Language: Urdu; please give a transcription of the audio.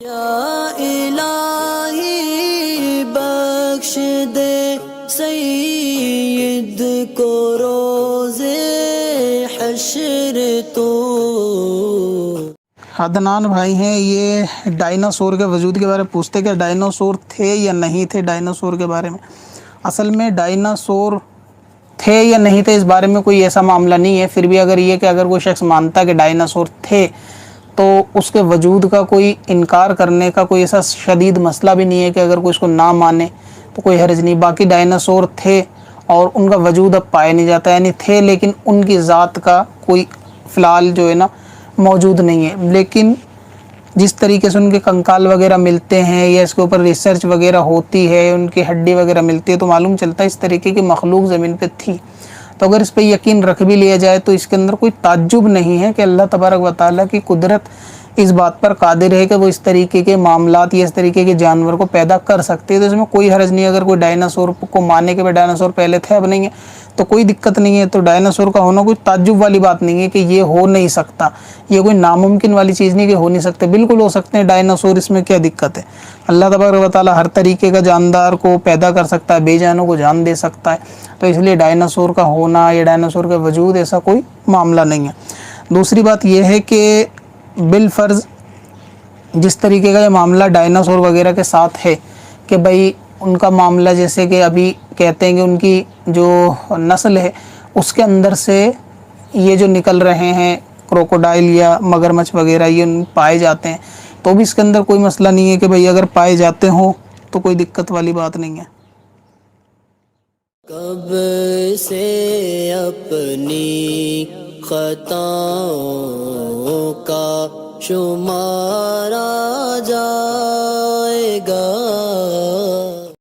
یا الہی بخش دے سید کو روز حشر تو۔ عدنان بھائی ہیں، یہ ڈائناسور کے وجود کے بارے میں پوچھتے کہ ڈائناسور تھے یا نہیں تھے۔ ڈائناسور کے بارے میں اصل میں ڈائناسور تھے یا نہیں تھے اس بارے میں کوئی ایسا معاملہ نہیں ہے۔ پھر بھی اگر یہ کہ اگر کوئی شخص مانتا کہ ڈائناسور تھے تو اس کے وجود کا کوئی انکار کرنے کا کوئی ایسا شدید مسئلہ بھی نہیں ہے کہ اگر کوئی اس کو نہ مانے تو کوئی حرج نہیں۔ باقی ڈائناسور تھے اور ان کا وجود اب پایا نہیں جاتا، یعنی تھے لیکن ان کی ذات کا کوئی فی الحال جو ہے نا موجود نہیں ہے۔ لیکن جس طریقے سے ان کے کنکال وغیرہ ملتے ہیں یا اس کے اوپر ریسرچ وغیرہ ہوتی ہے، ان کی ہڈی وغیرہ ملتی ہے، تو معلوم چلتا ہے اس طریقے کی مخلوق زمین پہ تھی۔ تو اگر اس پہ یقین رکھ بھی لیا جائے تو اس کے اندر کوئی تعجب نہیں ہے کہ اللہ تبارک و تعالیٰ کی قدرت اس بات پر قادر ہے کہ وہ اس طریقے کے معاملات یا اس طریقے کے جانور کو پیدا کر سکتے ہیں۔ تو اس میں کوئی حرج نہیں ہے اگر کوئی ڈائناسور کو مانے کہ ڈائناسور پہلے تھے اب نہیں ہے تو کوئی دقت نہیں ہے۔ تو ڈائناسور کا ہونا کوئی تعجب والی بات نہیں ہے کہ یہ ہو نہیں سکتا، یہ کوئی ناممکن والی چیز نہیں کہ ہو نہیں سکتے، بالکل ہو سکتے ہیں ڈائناسور، اس میں کیا دقت ہے۔ اللہ تبارک و تعالیٰ ہر طریقے کا جاندار کو پیدا کر سکتا ہے، بے جانوں کو جان دے سکتا ہے، تو اس لیے ڈائناسور کا ہونا یا ڈائناسور کا وجود ایسا کوئی معاملہ نہیں ہے۔ دوسری بات یہ ہے کہ بالفرض جس طریقے کا یہ معاملہ ڈائناسور وغیرہ کے ساتھ ہے کہ بھائی ان کا معاملہ جیسے کہ ابھی کہتے ہیں کہ ان کی جو نسل ہے اس کے اندر سے یہ جو نکل رہے ہیں کروکوڈائل یا مگرمچھ وغیرہ یہ پائے جاتے ہیں، تو بھی اس کے اندر کوئی مسئلہ نہیں ہے کہ بھائی اگر پائے جاتے ہوں تو کوئی دقت والی بات نہیں ہے۔ کب سے اپنی خطاؤں کا شمارا جائے گا،